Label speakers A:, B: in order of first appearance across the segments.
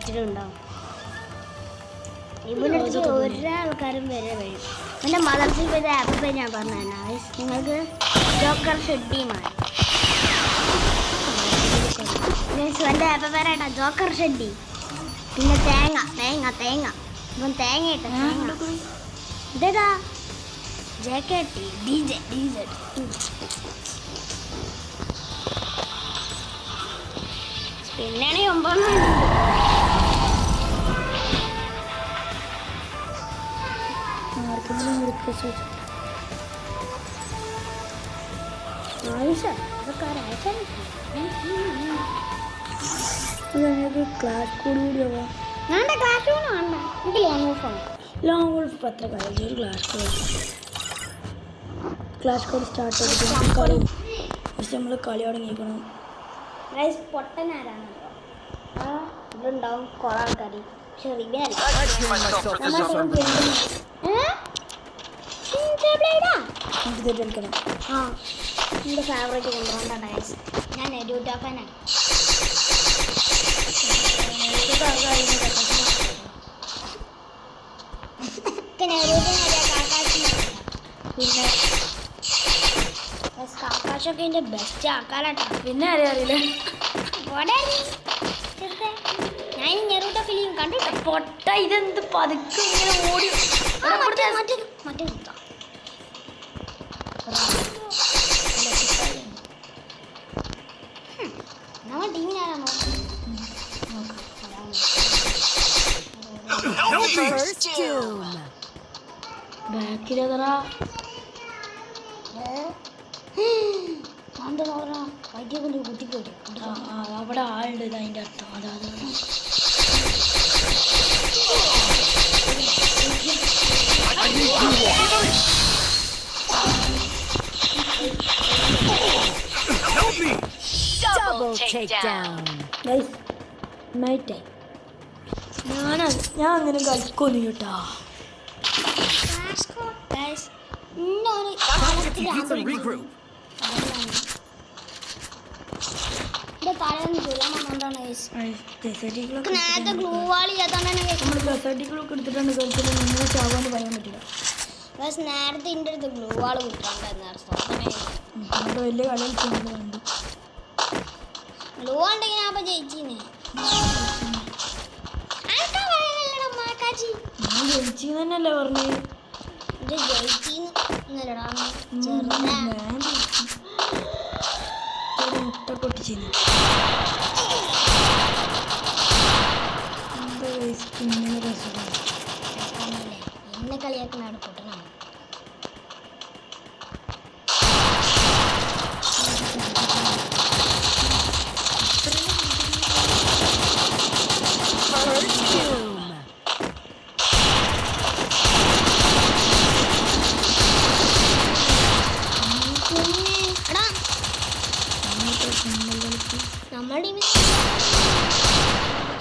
A: ചുറ്റിലുണ്ടാവും. ഇവിടെ ഒരാൾക്കാരും വരെ വരും. എൻ്റെ മദർസിൽ പോയ ആപ്പ് പേര് ഞാൻ പറഞ്ഞു നിങ്ങൾക്ക് ജോക്കർ ഷെഡ്ഡിയുമാണ്. എൻ്റെ ആപ്പ് പേരായിട്ടാ ജോക്കർ ഷെഡ്ഡി. പിന്നെ തേങ്ങ തേങ്ങ തേങ്ങ ഇപ്പം തേങ്ങ ഇട്ട ഇതേതാ JKT DJ പിന്നെയാണെങ്കിൽ 9
B: ക്ലാസ് കൂടിയാവാ ലോങ് വോൾഫ് പത്ര കളി ക്ലാസ് കോഡ് സ്റ്റാർട്ട് ചെയ്തിട്ട് കളി പക്ഷെ നമ്മൾ കളി തുടങ്ങിയിരിക്കണം.
A: പൊട്ടനാരാണ് ഇതുണ്ടാവും കുറെ ആൾക്കാർ. പക്ഷെ
B: കളിക്കണം.
A: ആ എൻ്റെ ഫേവറേറ്റ് കൊണ്ടുപോകണ്ട ഗൈസ്. ഞാൻ നെരൂട്ടോ ഫാനാണ്. പിന്നെ കാക്കാശൊക്കെ എൻ്റെ ബെസ്റ്റ് ആൾക്കാരാട്ടോ.
B: പിന്നെ അറിയില്ല
A: ഞാൻ നെറൂട്ടോ ഫിലിം കണ്ടിട്ടോ.
B: പൊട്ട ഇതെന്ത് പതുക്കെ ഇങ്ങനെ ഓടി
A: മറ്റേ നമ്മൾ ടീമിനാരാണോ
B: ബാക്കിലെതറ
A: വൈദ്യുതി കുത്തിക്കോട്ടെ.
B: അവിടെ ആളുണ്ട് അതിൻ്റെ അർത്ഥം. അതായത് ഞാൻ അങ്ങനെ കളിക്കൊന്നു കേട്ടാ.
A: നേരത്തെ എൻ്റെ അടുത്ത് ഗ്ലൂ വാൾ കിട്ടാണ്ടായിരുന്നു.
B: വലിയ കളി കളിക്കുന്നുണ്ട്.
A: ഗ്ലൂ ഉണ്ടെങ്കിൽ ഞാൻ അപ്പം ജയിച്ചീനെ.
B: ഞാൻ ജയിച്ചെന്ന് തന്നെയല്ലേ പറഞ്ഞു. മുട്ട പൊട്ടിച്ചു
A: എന്നെ കളിയാക്കുന്ന പൊട്ടനാണ്.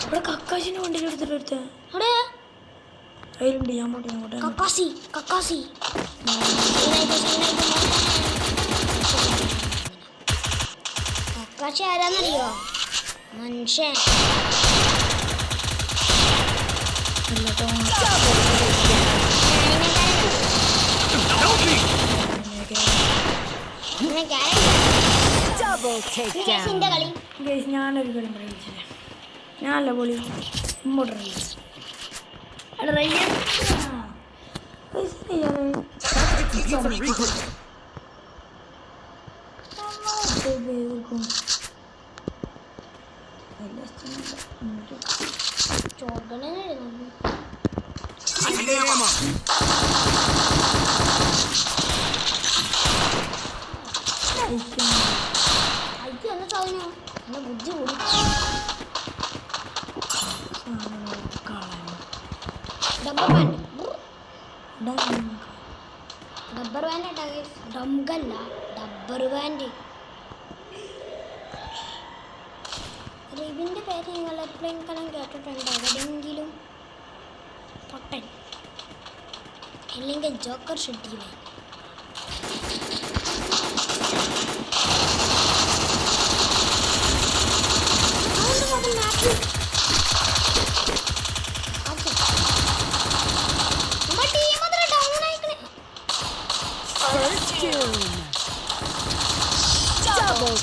B: ഇവിടെ കക്കാശിനെ വണ്ടിയിൽ എടുത്തിട്ട് അതിലുണ്ട്. ഞാൻ പോട്ടെ
A: കക്കാസി കക്കാശി ആരാന്നറിയോ? മനുഷ്യൻ.
B: ഞാനൊരു കളി പറയിച്ചില്ലേ. ഞാനല്ല പൊളി ഇങ്ങോട്ട്
A: ബുദ്ധി കൂടി ഡബ്ബർ ബാൻഡ് ഡംഗല്ല ഡബ്ബർ ബാൻഡ്. റിവിൻ്റെ പേര് നിങ്ങൾ എപ്പോഴെങ്കിലും കേട്ടിട്ടുണ്ടോ എവിടെയെങ്കിലും? പൊട്ടൻ അല്ലെങ്കിൽ Joker Shetty.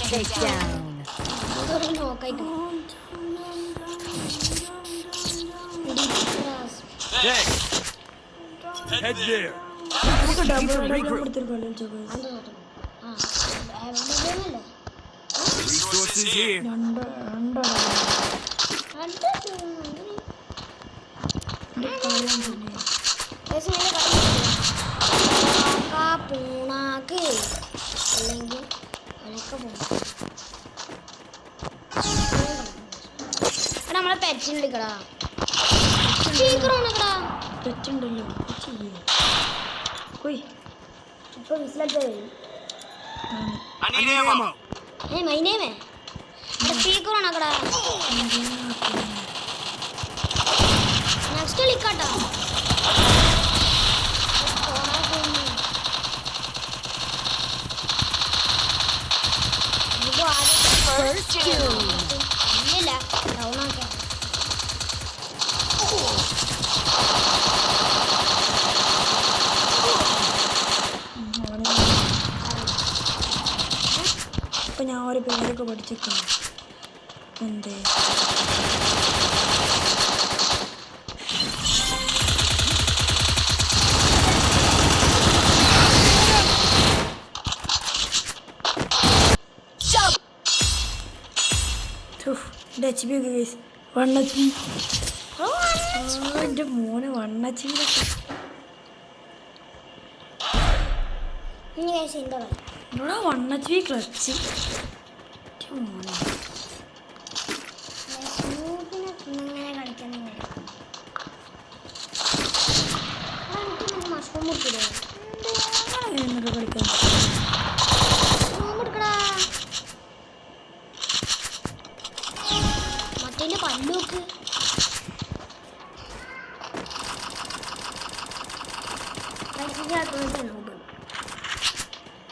C: takedown.
A: നോക്കായിട്ട്
D: Thanks. Head there.
B: നമുക്ക് ഡബിൾ എടുത്തൊരു കളി കളിച്ചോ guys.
D: Resources here.
B: രണ്ട്
A: പൂണാക്ക് അല്ലെങ്കിൽ അനക്ക നമ്മളെ പെറ്റുണ്ടിക്കടാ സ്പീക്കറാണക്കടാ
B: തെറ്റുണ്ടല്ലോ കൊയ്
A: ഇപ്പൊ വിസിലടിച്ച
D: I need ammo.
A: മൈനേമേ സ്പീക്കറാണക്കടാ നെക്സ്റ്റ് കളിക്കാട്ടോ
C: First kill.
A: ഇല്ല ഡൗൺ ആക്കാം
B: ഇപ്പൊ ഞാൻ ഒരു പേരൊക്കെ പഠിച്ചേക്കാം എന്തേ എച്ച് പി ഒക്കെ കേസ് 1 HP എൻ്റെ മോനെ 1 HP
A: ഇനി കേസ് എന്താ
B: ഇവിടെ 1 HP ക്ലച്ച് മോനെ
A: ഇങ്ങനെ കളിക്കാൻ മഷ്റൂം മുറിക്കില്ലേ
B: എന്നിട്ട് കളിക്കാൻ
A: എടുക്കടാ മറ്റേ പല്ലുക്ക്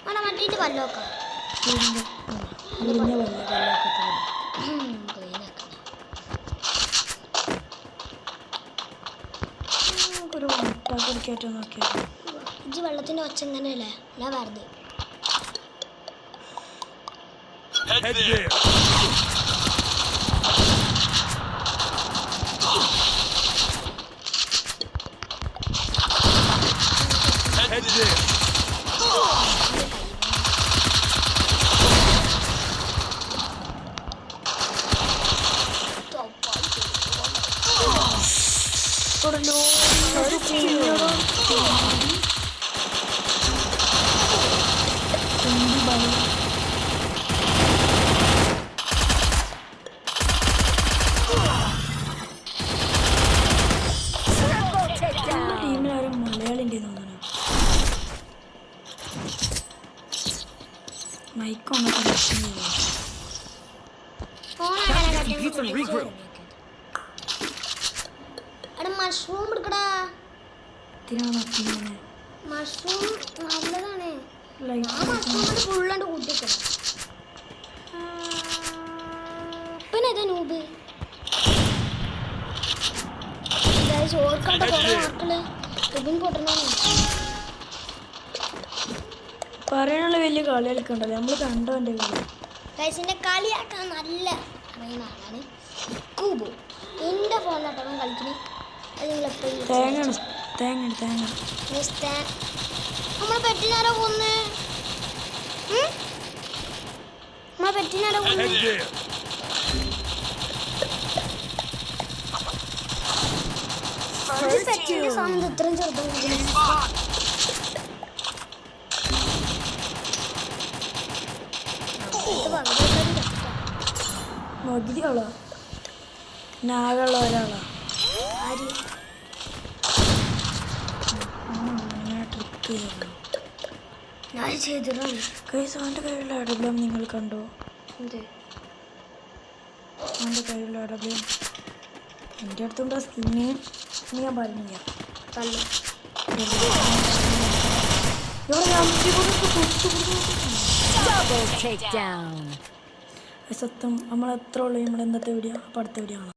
A: ആണോ മറ്റേ പല്ലുക്ക
B: മുറിഞ്ഞ വല്ല ഒരു വട്ടാക്കി കയറ്റം നോക്കിയാൽ
A: ഇജ്ജ് വെള്ളത്തിന്റെ ഒച്ച ഇങ്ങനെയല്ലേ ഞാൻ വെറുതെ
D: Head there. Head there.
B: ടീമിലാരും Malayali തോന്നുന്നു മൈക്കൊന്ന് കണക്ഷൻ
D: Get some regroup.
A: അവിടെ മഷ്റൂം എടുക്കടാ
B: ഇതിനാണ് ടീമിനെ
A: മഷ്റൂം നല്ലതാണ് ആ
B: ലൈറ്റ്
A: മഷ്റൂമിന് ഫുള്ളാണ്ട് കൂട്ടിക്കണം പിന്നെ ഏതാ നൂബ് ചോർക്കാത്ത കുറെ മക്കള് റിബിൻ പൊട്ടണോ
B: പറയാനുള്ള വലിയ കളി കളിക്കണ്ടല്ലോ നമ്മൾ കണ്ടോ എൻ്റെ കളി
A: ഗൈസിന്റെ കളിയാക്കാൻ നല്ല അറിയുന്ന ആളാണ് കൂബു എൻ്റെ ഫോണിലാട്ടവൻ കളിക്കുന്നത് അത് നിങ്ങൾ
B: തേങ്ങ
A: എപ്പോഴും
B: തേങ്ങ
A: നമ്മളെ പെറ്റിനാരോ കൊന്ന് നമ്മളെ പെറ്റിനാരോ കൊന്ന്
D: Head there.
A: പെറ്റിന്റെ സാധനം ഇത്രയും ചെറുപ്പം
B: മതിയാളാ നാഗുള്ള ഒരാളാ
A: ആര്
B: ട്രിക്ക് ചെയ്തു
A: ഞാൻ ചെയ്തിട്ടാണ്
B: കൈസ് അവൻ്റെ കയ്യിലുള്ള അടബ്ലം നിങ്ങൾ കണ്ടോ
A: എന്ത്
B: അവൻ്റെ കയ്യിലുള്ള അടബ്ലം എൻ്റെ അടുത്തുണ്ട് സ്കിന്ന് ഞാൻ പറഞ്ഞില്ല
A: തള്ളു
C: Double takedown.
B: സത്യം നമ്മൾ എത്ര ഉള്ളു നമ്മുടെ ഇന്നത്തെ വീഡിയോ അപ്പോൾ അടുത്ത വീഡിയോ ആണ്